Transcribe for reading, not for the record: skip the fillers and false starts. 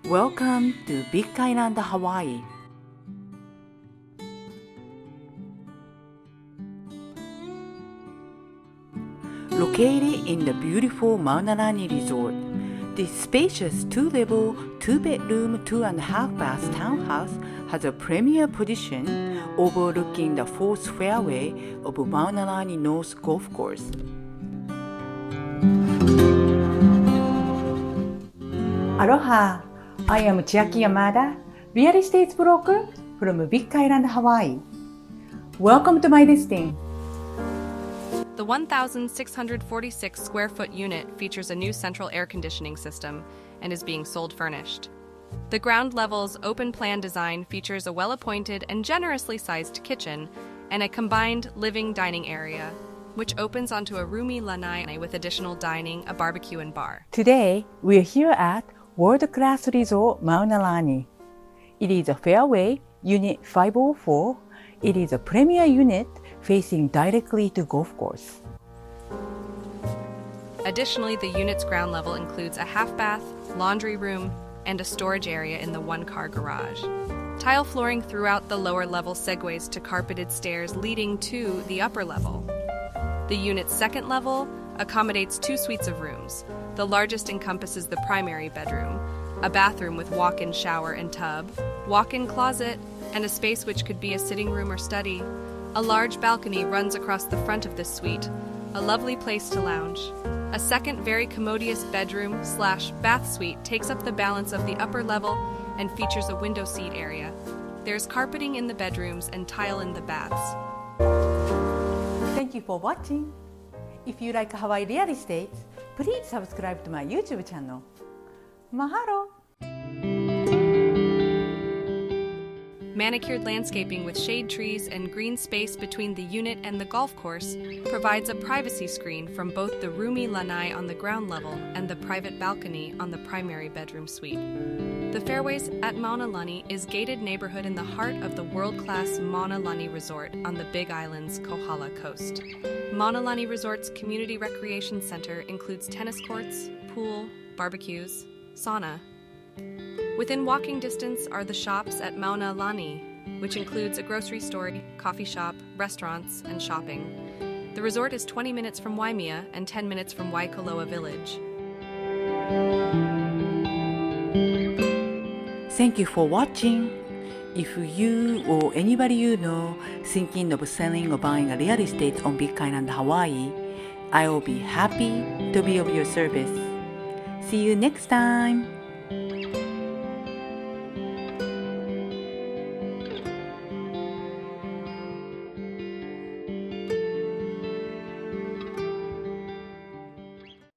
Welcome to Big Island, Hawaii. Located in the beautiful Mauna Lani resort, this spacious 2-level, 2-bedroom, 2.5-bath townhouse has a premier position overlooking the fourth fairway of Mauna Lani North Golf Course. Aloha! I am Chiaki Yamada, real estate broker from Big Island, Hawaii. Welcome to my listing. The 1,646 square foot unit features a new central air conditioning system and is being sold furnished. The ground level's open plan design features a well-appointed and generously sized kitchen and a combined living-dining area, which opens onto a roomy lanai with additional dining, a barbecue, and bar. Today, we're here at world-class resort Mauna Lani. It is a Fairway Unit 504. It is a premier unit facing directly to golf course. Additionally, the unit's ground level includes a half bath, laundry room, and a storage area in the one-car garage. Tile flooring throughout the lower level segues to carpeted stairs leading to the upper level. The unit's second level accommodates 2 suites of rooms. The largest encompasses the primary bedroom, a bathroom with walk-in shower and tub, walk-in closet, and a space which could be a sitting room or study. A large balcony runs across the front of this suite, a lovely place to lounge. A second very commodious bedroom/bath suite takes up the balance of the upper level and features a window seat area. There's carpeting in the bedrooms and tile in the baths. Thank you for watching. If you like Hawaii real estate, please subscribe to my YouTube channel. Mahalo! Manicured landscaping with shade trees and green space between the unit and the golf course provides a privacy screen from both the roomy lanai on the ground level and the private balcony on the primary bedroom suite. The Fairways at Mauna Lani is a gated neighborhood in the heart of the world-class Mauna Lani Resort on the Big Island's Kauhola coast. Mauna Lani Resort's Community Recreation Center includes tennis courts, pool, barbecues, sauna. Within walking distance are the shops at Mauna Lani, which includes a grocery store, coffee shop, restaurants, and shopping. The resort is 20 minutes from Waimea and 10 minutes from Waikoloa Village. Thank you for watching. If you or anybody you know thinking of selling or buying a real estate on Big Island, Hawaii, I will be happy to be of your service. See you next time.